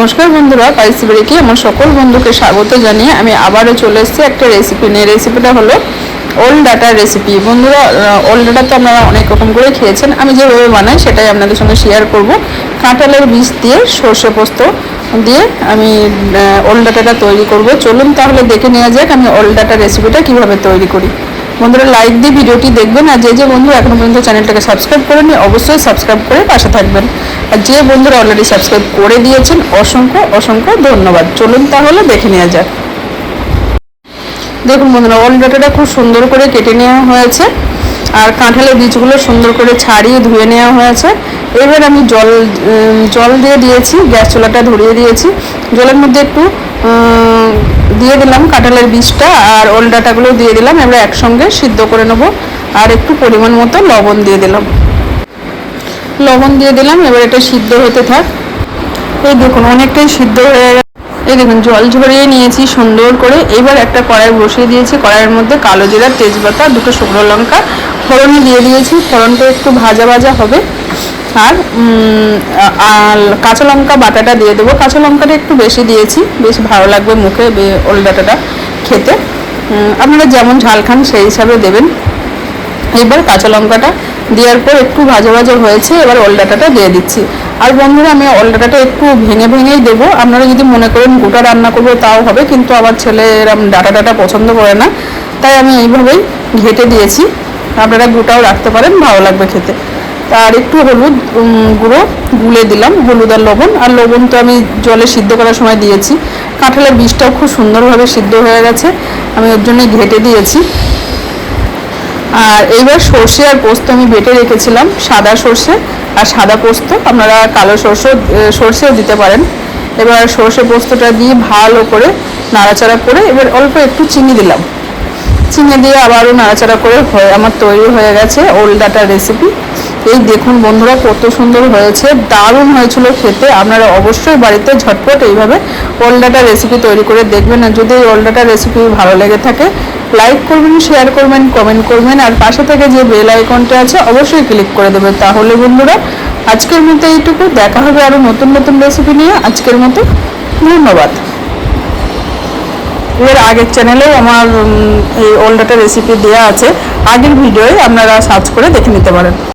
নমস্কার বন্ধুরা, পাইসি বাড়িকে আমার সকল বন্ধুকে স্বাগত জানিয়ে আমি আবারও চলে এসেছি একটা রেসিপি নিয়ে। রেসিপিটা হলো ওল ডাটার রেসিপি। বন্ধুরা, ওল ডাটা তো আপনারা অনেক রকম করে খেয়েছেন, আমি যেভাবে বানাই সেটাই আপনাদের সঙ্গে শেয়ার করব। কাঁঠালের বীজ দিয়ে সর্ষে পোস্ত দিয়ে আমি ওল ডাটাটা তৈরি করব। চলুন তাহলে দেখে নেওয়া যাক আমি ওল ডাটার রেসিপিটা কীভাবে তৈরি করি। বন্ধুরা, লাইক দিয়ে ভিডিওটি দেখবেন, আর যে বন্ধু এখনও পর্যন্ত চ্যানেলটাকে সাবস্ক্রাইব করেনি অবশ্যই সাবস্ক্রাইব করে পাশে থাকবেন। আর যে বন্ধুরা অলরেডি সাবস্ক্রাইব করে দিয়েছেন অসংখ্য অসংখ্য ধন্যবাদ। চলুন তাহলে দেখে নেওয়া যাক। দেখুন বন্ধুরা, ওল ডাটাটা খুব সুন্দর করে কেটে নেওয়া হয়েছে আর কাঁঠালের বীজগুলো সুন্দর করে ছাড়িয়ে ধুয়ে নেওয়া হয়েছে। এবার আমি জল দিয়ে দিয়েছি, গ্যাস চুলাটা ধরিয়ে দিয়েছি। জলের মধ্যে একটু দিয়ে দিলাম কাঁঠালের বীজটা আর ওল ডাটাগুলো দিয়ে দিলাম। এবার একসঙ্গে সিদ্ধ করে নেব। আর একটু পরিমাণ মতো লবণ দিয়ে দিলাম। এবার এটা সিদ্ধ হতে থাক। এই দেখুন অনেকটাই সিদ্ধ হয়ে গেছে। এই দেখুন জল ঝরিয়ে নিয়েছি সুন্দর করে। এবার একটা কড়াই বসিয়ে দিয়েছি। কড়াইয়ের মধ্যে কালো জিরা, তেজপাতা, দুটো শুকনো লঙ্কা ফোড়নে দিয়ে দিয়েছি। ফোড়নটা একটু ভাজা ভাজা হবে আর কাঁচা লঙ্কা বাটাটা দিয়ে দেবো। কাঁচা লঙ্কাটা একটু বেশি দিয়েছি, বেশ ভালো লাগবে মুখে ওল ডাটাটা খেতে। আপনারা যেমন ঝাল খান সেই হিসাবে দেবেন। এবার কাঁচা লঙ্কাটা দেওয়ার পর একটু ভাজা ভাজা হয়েছে, এবার ওল ডাটাটা দিয়ে দিচ্ছি। আর বন্ধুরা, আমি ওল ডাটাটা একটু ভেঙে ভেঙেই দেবো। আপনারা যদি মনে করেন গোটা রান্না করবো তাও হবে, কিন্তু আমার ছেলে এরম ডাটা পছন্দ করে না, তাই আমি এইভাবেই ঘেটে দিয়েছি। আপনারা গোটাও রাখতে পারেন, ভালো লাগবে খেতে। আর একটু হলুদ গুঁড়ো গুলে দিলাম, হলুদ আর লবণ। আর লবণ তো আমি জলে সিদ্ধ করার সময় দিয়েছি। কাঁঠালের বীজটাও খুব সুন্দরভাবে সিদ্ধ হয়ে গেছে, আমি ওর জন্যই ঘেটে দিয়েছি। আর এইবার সর্ষে আর পোস্ত আমি বেটে রেখেছিলাম, সাদা সর্ষে আর সাদা পোস্ত, আপনারা কালো সর্ষেও দিতে পারেন। এবার সর্ষে পোস্তটা দিয়ে ভালো করে নাড়াচাড়া করে এবার অল্প একটু চিনি দিলাম। চিনি দিয়ে আবারও নাড়াচাড়া করে আমার তৈরি হয়ে গেছে ওল ডাটার রেসিপি। এই দেখুন বন্ধুরা, কত সুন্দর হয়েছে, দারুণ হয়েছিল খেতে। আপনারা অবশ্যই বাড়িতে ঝটপট এইভাবে ওল ডাটার রেসিপি তৈরি করে দেখবেন। আর যদি এই ওল ডাটার রেসিপি ভালো লেগে থাকে লাইক করবেন, শেয়ার করবেন, কমেন্ট করবেন, আর পাশে থেকে যে বেল আইকনটা আছে অবশ্যই ক্লিক করে দেবেন। তাহলে বন্ধুরা আজকের মতো এইটুকু, দেখা হবে আরও নতুন নতুন রেসিপি নিয়ে। আজকের মতো ধন্যবাদ। এর আগের চ্যানেলেও আমার এই ওল ডাটা রেসিপি দেওয়া আছে, আগের ভিডিওয় আপনারা সার্চ করে দেখে নিতে পারেন।